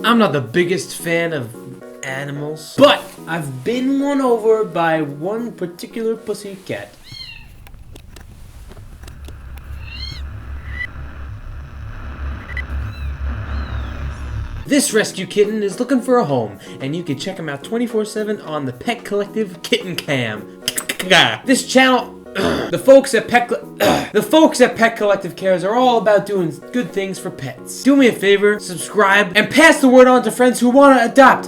I'm not the biggest fan of animals, but I've been won over by one particular pussycat. This rescue kitten is looking for a home, and you can check him out 24/7 on the Pet Collective Kitten Cam. This channel, the folks at Pet Collective Cares are all about doing good things for pets. Do me a favor, subscribe, and pass the word on to friends who want to adopt.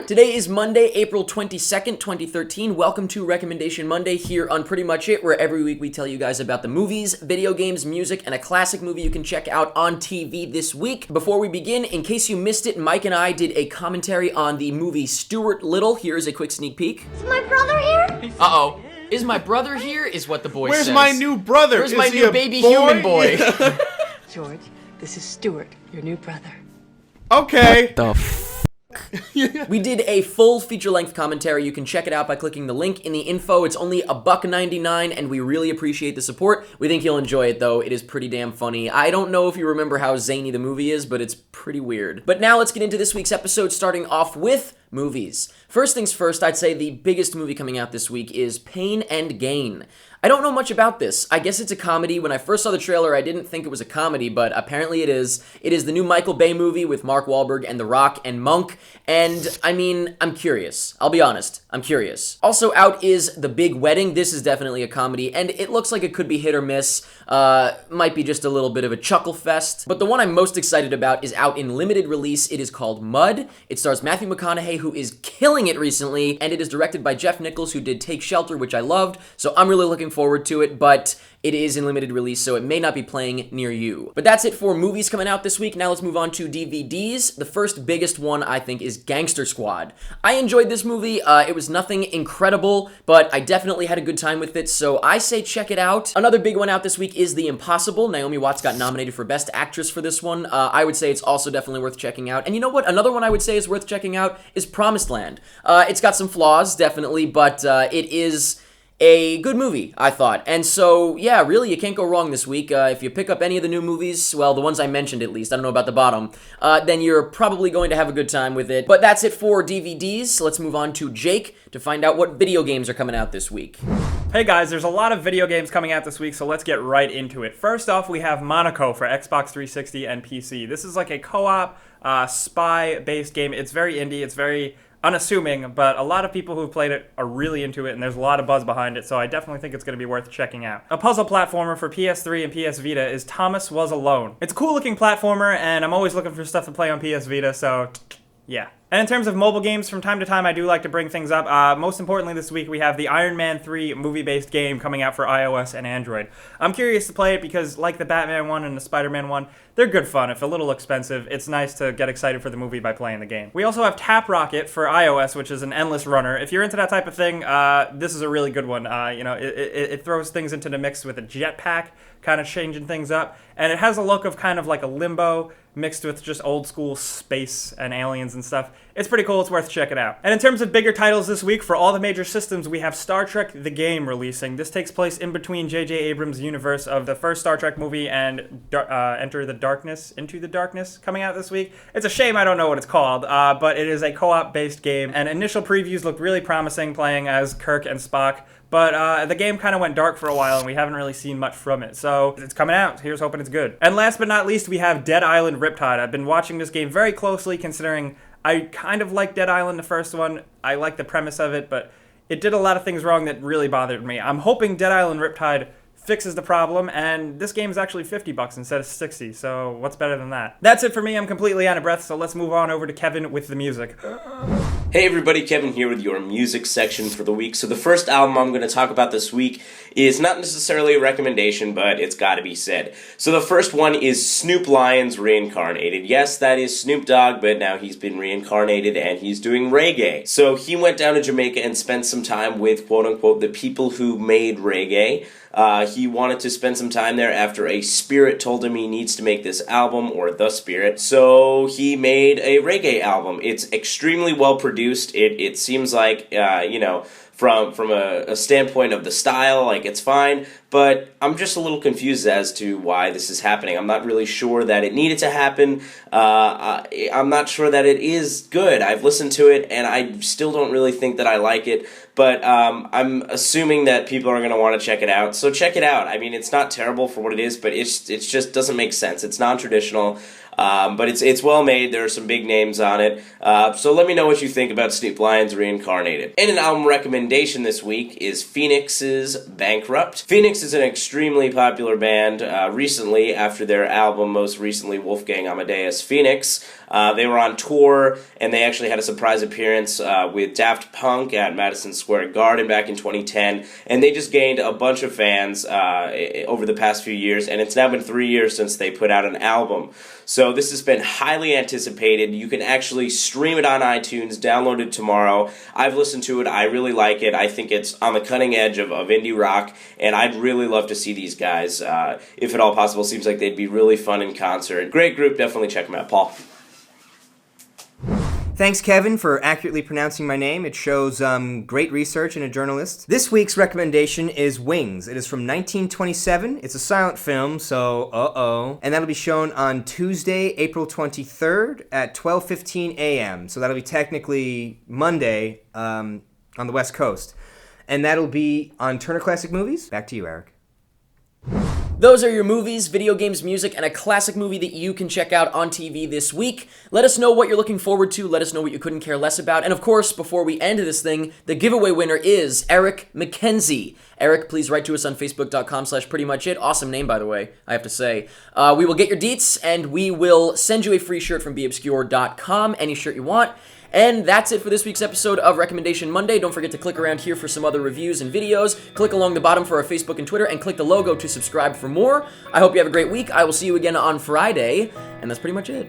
Today is Monday, April 22nd, 2013. Welcome to Recommendation Monday here on Pretty Much It, where every week we tell you guys about the movies, video games, music, and a classic movie you can check out on TV this week. Before we begin, in case you missed it, Mike and I did a commentary on the movie Stuart Little. Here's a quick sneak peek. Is my brother here? Uh-oh. Is my brother here? Is what the boy says. Where's my new brother? Where's my Is he new a baby boy? human boy? George, this is Stuart, your new brother. Okay. We did a full feature-length commentary. You can check it out by clicking the link in the info. It's only $1.99, and we really appreciate the support. We think you'll enjoy it, though. It is pretty damn funny. I don't know if you remember how zany the movie is, but it's pretty weird. But now let's get into this week's episode, starting off with movies. First things first, I'd say the biggest movie coming out this week is Pain and Gain. I don't know much about this. I guess it's a comedy. When I first saw the trailer, I didn't think it was a comedy, but apparently it is. It is the new Michael Bay movie with Mark Wahlberg and The Rock and Monk, and I mean, I'm curious. I'll be honest, I'm curious. Also out is The Big Wedding. This is definitely a comedy, and it looks like it could be hit or miss. Might be just a little bit of a chuckle fest. But the one I'm most excited about is out in limited release. It is called Mud. It stars Matthew McConaughey, who is killing it recently, and it is directed by Jeff Nichols, who did Take Shelter, which I loved, so I'm really looking forward to it, but it is in limited release, so it may not be playing near you. But that's it for movies coming out this week. Now let's move on to DVDs. The first biggest one, I think, is Gangster Squad. I enjoyed this movie. It was nothing incredible, but I definitely had a good time with it, so I say check it out. Another big one out this week is The Impossible. Naomi Watts got nominated for Best Actress for this one. I would say it's also definitely worth checking out. And you know what? Another one I would say is worth checking out is Promised Land. It's got some flaws, definitely, but it is a good movie, I thought. And so, yeah, really, you can't go wrong this week. If you pick up any of the new movies, well, the ones I mentioned at least, I don't know about the bottom, then you're probably going to have a good time with it. But that's it for DVDs. So let's move on to Jake to find out what video games are coming out this week. Hey guys, there's a lot of video games coming out this week, so let's get right into it. First off, we have Monaco for Xbox 360 and PC. This is like a co-op, spy-based game. It's very indie, it's very unassuming, but a lot of people who've played it are really into it, and there's a lot of buzz behind it, so I definitely think it's going to be worth checking out. A puzzle platformer for PS3 and PS Vita is Thomas Was Alone. It's a cool-looking platformer, and I'm always looking for stuff to play on PS Vita, so yeah. And in terms of mobile games, from time to time, I do like to bring things up. Most importantly this week, we have the Iron Man 3 movie-based game coming out for iOS and Android. I'm curious to play it because, like the Batman one and the Spider-Man one, they're good fun. If a little expensive, it's nice to get excited for the movie by playing the game. We also have Tap Rocket for iOS, which is an endless runner. If you're into that type of thing, this is a really good one. It throws things into the mix with a jetpack, kind of changing things up, and it has a look of kind of like a Limbo mixed with just old school space and aliens and stuff. It's pretty cool, it's worth checking out. And in terms of bigger titles this week, for all the major systems, we have Star Trek The Game releasing. This takes place in between J.J. Abrams' universe of the first Star Trek movie and Into the Darkness coming out this week. It's a shame I don't know what it's called, but it is a co-op based game, and initial previews look really promising playing as Kirk and Spock. But the game kind of went dark for a while, and we haven't really seen much from it. So it's coming out. Here's hoping it's good. And last but not least, we have Dead Island Riptide. I've been watching this game very closely, considering I kind of like Dead Island, the first one. I like the premise of it, but it did a lot of things wrong that really bothered me. I'm hoping Dead Island Riptide fixes the problem, and this game is actually $50 instead of $60, so what's better than that? That's it for me. I'm completely out of breath, so let's move on over to Kevin with the music. Hey everybody, Kevin here with your music section for the week. So the first album I'm going to talk about this week is not necessarily a recommendation, but it's got to be said. So the first one is Snoop Lions Reincarnated. Yes, that is Snoop Dogg, but now he's been reincarnated and he's doing reggae. So he went down to Jamaica and spent some time with, quote-unquote, the people who made reggae. He wanted to spend some time there after a spirit told him he needs to make this album, or the spirit, so he made a reggae album. It's extremely well produced. It seems like, from a standpoint of the style, like, it's fine, but I'm just a little confused as to why this is happening. I'm not really sure that it needed to happen. I'm not sure that it is good. I've listened to it, and I still don't really think that I like it, but I'm assuming that people are going to want to check it out, so check it out. I mean, it's not terrible for what it is, but it just doesn't make sense. It's non-traditional. But it's well made. There are some big names on it. So let me know what you think about Snoop Lions Reincarnated. And an album recommendation this week is Phoenix's Bankrupt. Phoenix is an extremely popular band. Recently, after their album, most recently Wolfgang Amadeus Phoenix, they were on tour, and they actually had a surprise appearance with Daft Punk at Madison Square Garden back in 2010, and they just gained a bunch of fans over the past few years, and it's now been 3 years since they put out an album. So this has been highly anticipated. You can actually stream it on iTunes, download it tomorrow. I've listened to it. I really like it. I think it's on the cutting edge of indie rock, and I'd really love to see these guys, if at all possible. Seems like they'd be really fun in concert. Great group. Definitely check them out. Paul. Thanks, Kevin, for accurately pronouncing my name. It shows great research in a journalist. This week's recommendation is Wings. It is from 1927. It's a silent film, so And that'll be shown on Tuesday, April 23rd at 12:15 a.m. So that'll be technically Monday on the West Coast. And that'll be on Turner Classic Movies. Back to you, Eric. Those are your movies, video games, music, and a classic movie that you can check out on TV this week. Let us know what you're looking forward to. Let us know what you couldn't care less about. And of course, before we end this thing, the giveaway winner is Eric McKenzie. Eric, please write to us on Facebook.com/prettymuchit. Awesome name, by the way, I have to say. We will get your deets, and we will send you a free shirt from beobscure.com, any shirt you want. And that's it for this week's episode of Recommendation Monday. Don't forget to click around here for some other reviews and videos. Click along the bottom for our Facebook and Twitter, and click the logo to subscribe for more. I hope you have a great week. I will see you again on Friday, and that's pretty much it.